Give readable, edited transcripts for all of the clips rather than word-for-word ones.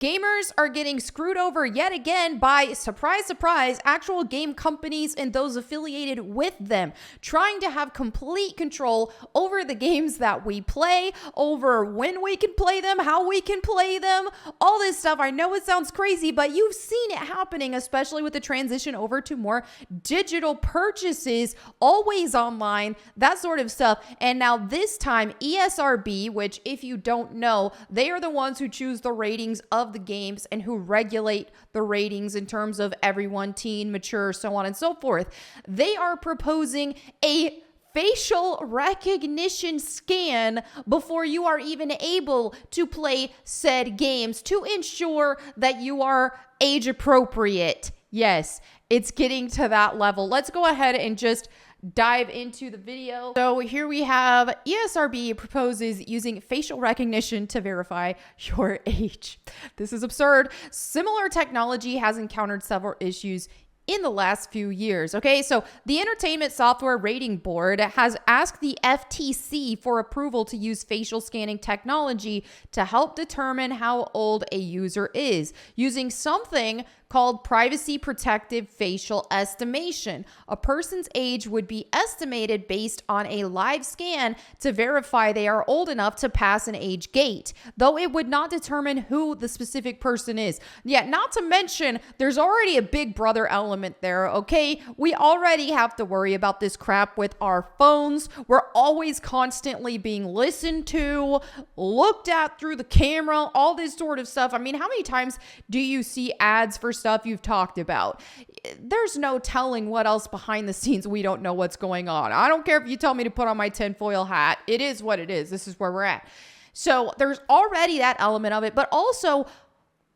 Gamers are getting screwed over yet again by, surprise, surprise, actual game companies and those affiliated with them, trying to have complete control over the games that we play, over when we can play them, how we can play them, all this stuff. I know it sounds crazy, but you've seen it happening, especially with the transition over to more digital purchases, always online, that sort of stuff. And now this time, ESRB, which if you don't know, they are the ones who choose the ratings of the games and who regulate the ratings in terms of everyone, teen, mature, so on and so forth. They are proposing a facial recognition scan before you are even able to play said games to ensure that you are age appropriate. Yes, it's getting to that level. Let's go ahead and just dive into the video. So here we have ESRB proposes using facial recognition to verify your age. This is absurd. Similar technology has encountered several issues in the last few years. Okay, so the Entertainment Software Rating Board has asked the FTC for approval to use facial scanning technology to help determine how old a user is using something called privacy protective facial estimation. A person's age would be estimated based on a live scan to verify they are old enough to pass an age gate, though it would not determine who the specific person is. Yeah, not to mention, there's already a big brother element there, okay? We already have to worry about this crap with our phones. We're always constantly being listened to, looked at through the camera, all this sort of stuff. I mean, how many times do you see ads for stuff you've talked about? There's no telling what else behind the scenes we don't know what's going on. I don't care if you tell me to put on my tinfoil hat. It is what it is. This is where we're at. So there's already that element of it, but also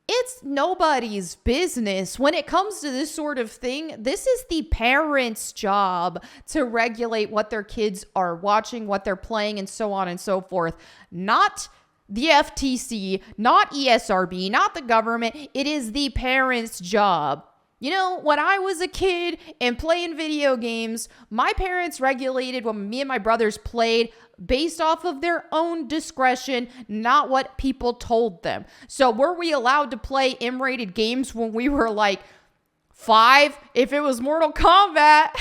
it's nobody's business when it comes to this sort of thing. This is the parents' job to regulate what their kids are watching, what they're playing, and so on and so forth. Not the FTC, not ESRB, not the government. It is the parents' job. You know, when I was a kid and playing video games, my parents regulated what me and my brothers played based off of their own discretion, not what people told them. So were we allowed to play M-rated games when we were like 5? If it was Mortal Kombat,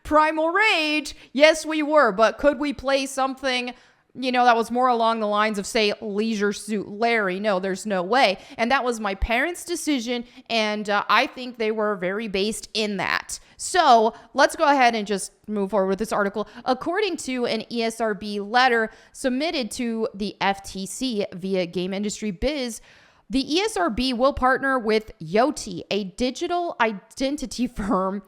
Primal Rage, yes, we were. But could we play something, you know, that was more along the lines of, say, Leisure Suit Larry? No, there's no way. And that was my parents' decision, and I think they were very based in that. So let's go ahead and just move forward with this article. According to an ESRB letter submitted to the FTC via Game Industry Biz, the ESRB will partner with Yoti, a digital identity firm,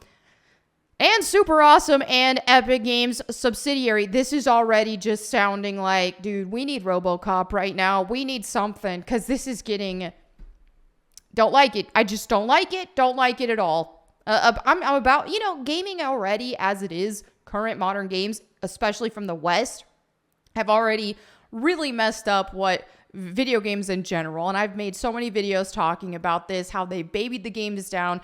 and Super Awesome and Epic Games subsidiary. This is already just sounding like, dude, we need RoboCop right now. We need something, because this is getting, don't like it. I just don't like it. Don't like it at all. I'm about, you know, gaming already as it is. Current modern games, especially from the West, have already really messed up what video games in general. And I've made so many videos talking about this, how they babied the games down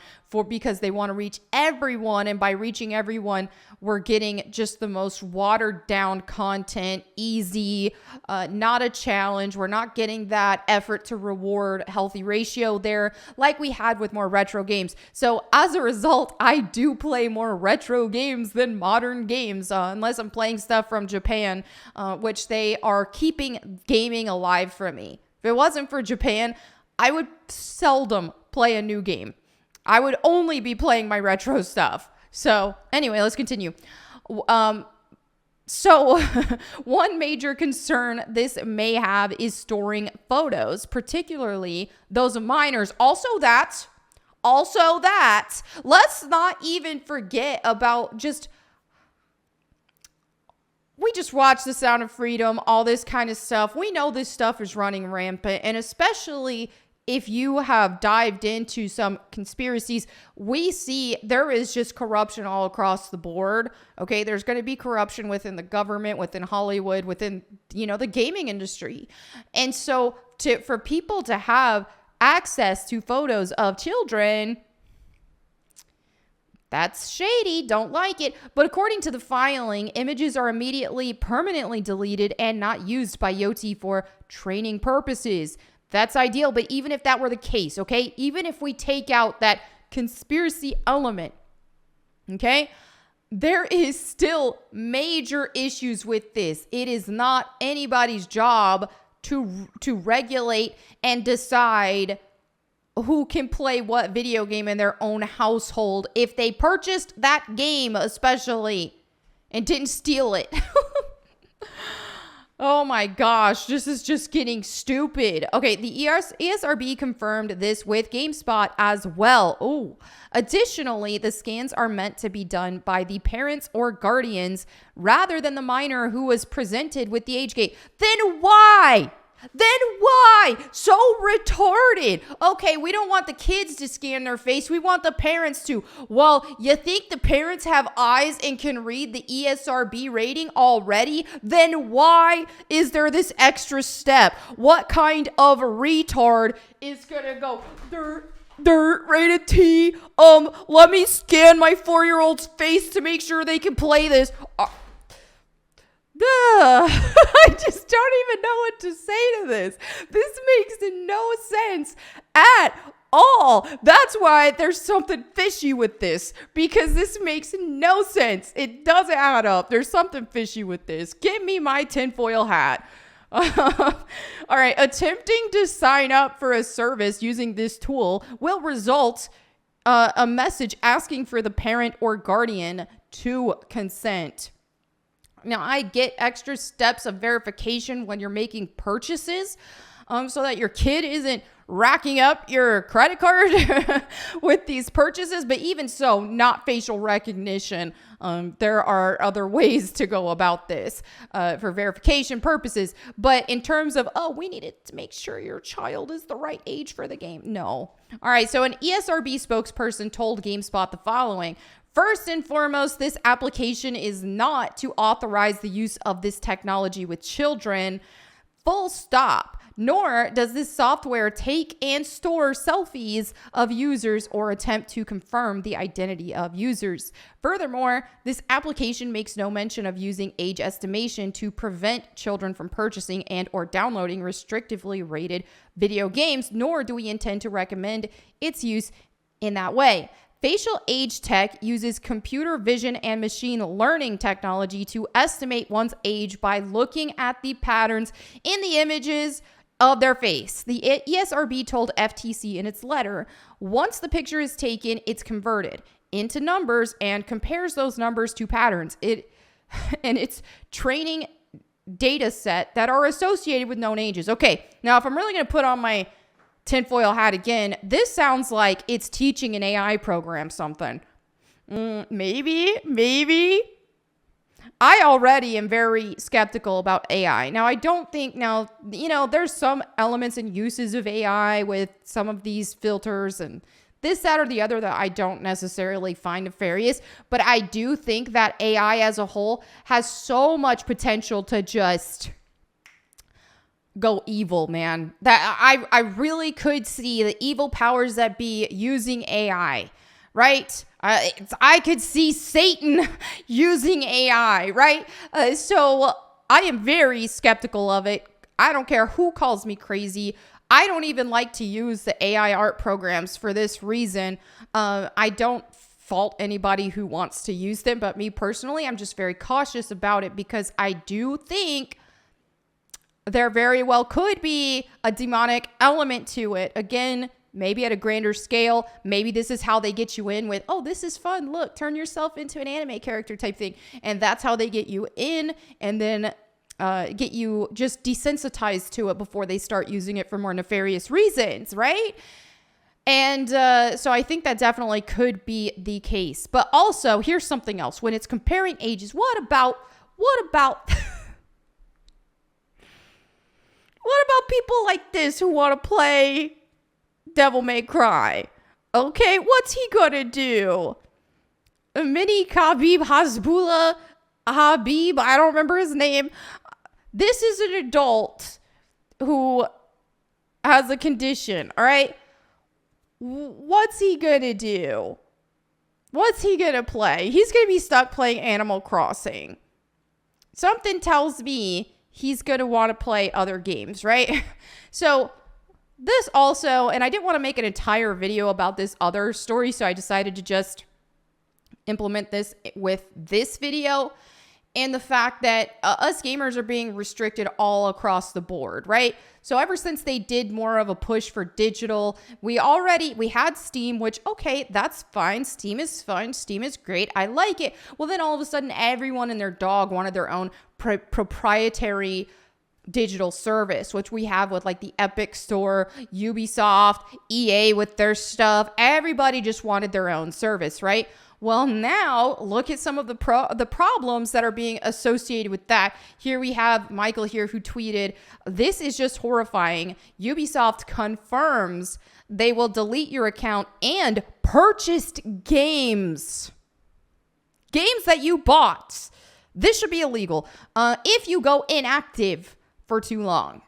because they want to reach everyone. And by reaching everyone, we're getting just the most watered down content, easy, not a challenge. We're not getting that effort to reward healthy ratio there like we had with more retro games. So as a result, I do play more retro games than modern games, unless I'm playing stuff from Japan, which they are keeping gaming alive for me. If it wasn't for Japan, I would seldom play a new game. I would only be playing my retro stuff. So anyway, let's continue. So one major concern this may have is storing photos, particularly those of minors. Also that, let's not even forget about we just watch The Sound of Freedom, all this kind of stuff. We know this stuff is running rampant, and especially if you have dived into some conspiracies, we see there is just corruption all across the board. Okay, there's going to be corruption within the government, within Hollywood, within, you know, the gaming industry. And so for people to have access to photos of children, that's shady. Don't like it. But according to the filing, images are immediately permanently deleted and not used by Yoti for training purposes. That's ideal. But even if that were the case, okay, even if we take out that conspiracy element, okay, there is still major issues with this. It is not anybody's job to regulate and decide who can play what video game in their own household if they purchased that game especially and didn't steal it. Oh my gosh, this is just getting stupid. Okay, the ESRB confirmed this with GameSpot as well. Oh, additionally, the scans are meant to be done by the parents or guardians rather than the minor who was presented with the age gate. Then why? So retarded. Okay, we don't want the kids to scan their face. We want the parents to. Well, you think the parents have eyes and can read the ESRB rating already? Then why is there this extra step? What kind of retard is gonna go, dirt, rated T, let me scan my 4-year-old's face to make sure they can play this. I just don't even know what to say to this. This makes no sense at all. That's why there's something fishy with this, because this makes no sense. It doesn't add up. There's something fishy with this. Give me my tinfoil hat. All right. Attempting to sign up for a service using this tool will result a message asking for the parent or guardian to consent. Now, I get extra steps of verification when you're making purchases, so that your kid isn't racking up your credit card with these purchases. But even so, not facial recognition. There are other ways to go about this for verification purposes. But in terms of, we needed to make sure your child is the right age for the game. No. All right. So an ESRB spokesperson told GameSpot the following. First and foremost, this application is not to authorize the use of this technology with children, full stop. Nor does this software take and store selfies of users or attempt to confirm the identity of users. Furthermore, this application makes no mention of using age estimation to prevent children from purchasing and or downloading restrictively rated video games, nor do we intend to recommend its use in that way. Facial age tech uses computer vision and machine learning technology to estimate one's age by looking at the patterns in the images of their face. The ESRB told FTC in its letter, once the picture is taken, it's converted into numbers and compares those numbers to patterns. It's training data set that are associated with known ages. Okay, now if I'm really going to put on my tinfoil hat again, this sounds like it's teaching an AI program something. Maybe. I already am very skeptical about AI. Now, I don't think there's some elements and uses of AI with some of these filters and this, that, or the other that I don't necessarily find nefarious. But I do think that AI as a whole has so much potential to just go evil, man. That I really could see the evil powers that be using AI, right? I could see Satan using AI, right? So I am very skeptical of it. I don't care who calls me crazy. I don't even like to use the AI art programs for this reason. I don't fault anybody who wants to use them, but me personally, I'm just very cautious about it because I do think there very well could be a demonic element to it. Again, maybe at a grander scale. Maybe this is how they get you in with, this is fun. Look, turn yourself into an anime character type thing. And that's how they get you in and then get you just desensitized to it before they start using it for more nefarious reasons, right? And so I think that definitely could be the case. But also, here's something else. When it's comparing ages, what about what about people like this who want to play Devil May Cry? Okay, what's he gonna do? Mini Khabib Hasbullah Habib, I don't remember his name. This is an adult who has a condition, all right? What's he gonna do? What's he gonna play? He's gonna be stuck playing Animal Crossing. Something tells me he's going to want to play other games, right? So This also, and I didn't want to make an entire video about this other story, so I decided to just implement this with this video, and the fact that us gamers are being restricted all across the board, right? So ever since they did more of a push for digital, we had Steam, which, okay, that's fine. Steam is fun. Steam is great. I like it. Well, then all of a sudden, everyone and their dog wanted their own proprietary digital service, which we have with like the Epic Store, Ubisoft, EA with their stuff. Everybody just wanted their own service, right? Well, now look at some of the problems that are being associated with that. Here we have Michael here who tweeted, "This is just horrifying. Ubisoft confirms they will delete your account and purchased games. Games that you bought. This should be illegal if you go inactive for too long."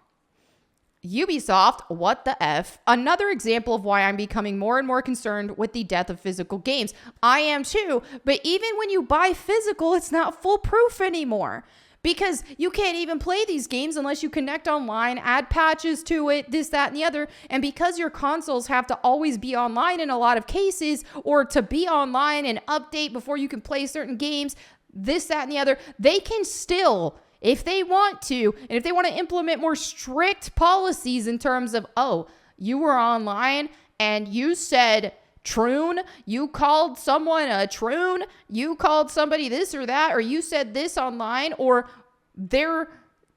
Ubisoft, what the F? Another example of why I'm becoming more and more concerned with the death of physical games. I am too, but even when you buy physical, it's not foolproof anymore. Because you can't even play these games unless you connect online, add patches to it, this, that, and the other. And because your consoles have to always be online in a lot of cases, or to be online and update before you can play certain games, this, that, and the other, they can still, if they want to, and if they want to implement more strict policies in terms of, oh, you were online and you said troon, you called someone a troon, you called somebody this or that, or you said this online, or their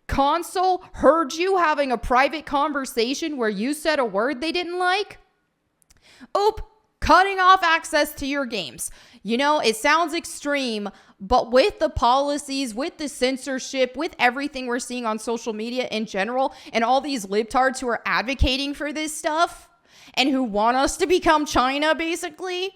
console heard you having a private conversation where you said a word they didn't like. Oop, cutting off access to your games. You know, it sounds extreme, but with the policies, with the censorship, with everything we're seeing on social media in general, and all these libtards who are advocating for this stuff and who want us to become China, basically,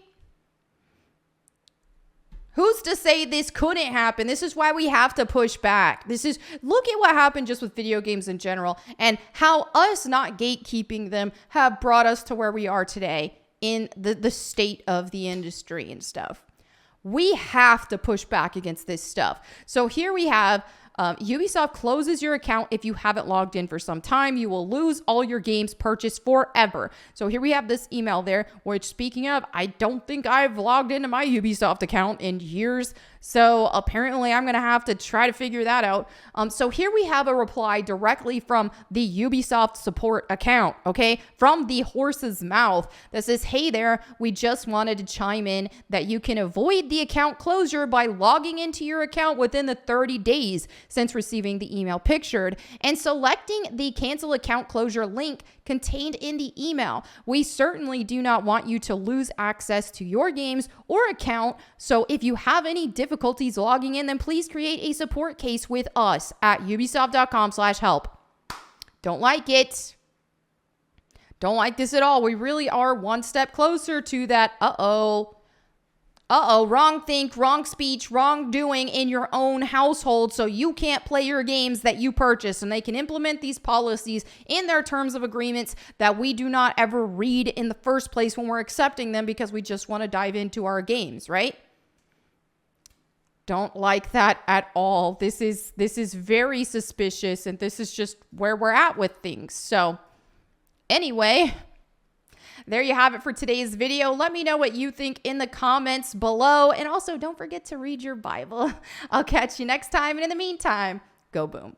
who's to say this couldn't happen? This is why we have to push back. Look at what happened just with video games in general, and how us not gatekeeping them have brought us to where we are today in the state of the industry and stuff. We have to push back against this stuff. So here we have Ubisoft closes your account if you haven't logged in for some time. You will lose all your games purchased forever. So here we have this email there, which, speaking of, I don't think I've logged into my Ubisoft account in years. So apparently I'm going to have to try to figure that out. So here we have a reply directly from the Ubisoft support account, okay? From the horse's mouth that says, "Hey there, we just wanted to chime in that you can avoid the account closure by logging into your account within the 30 days since receiving the email pictured and selecting the cancel account closure link contained in the email. We certainly do not want you to lose access to your games or account. So if you have any difficulties logging in, then please create a support case with us at ubisoft.com/help. Don't like it. Don't like this at all. We really are one step closer to that. Wrong think, wrong speech, wrong doing in your own household, so you can't play your games that you purchase. And they can implement these policies in their terms of agreements that we do not ever read in the first place when we're accepting them because we just want to dive into our games, right? Don't like that at all. This is very suspicious, and this is just where we're at with things. So anyway, there you have it for today's video. Let me know what you think in the comments below. And also, don't forget to read your Bible. I'll catch you next time. And in the meantime, go boom.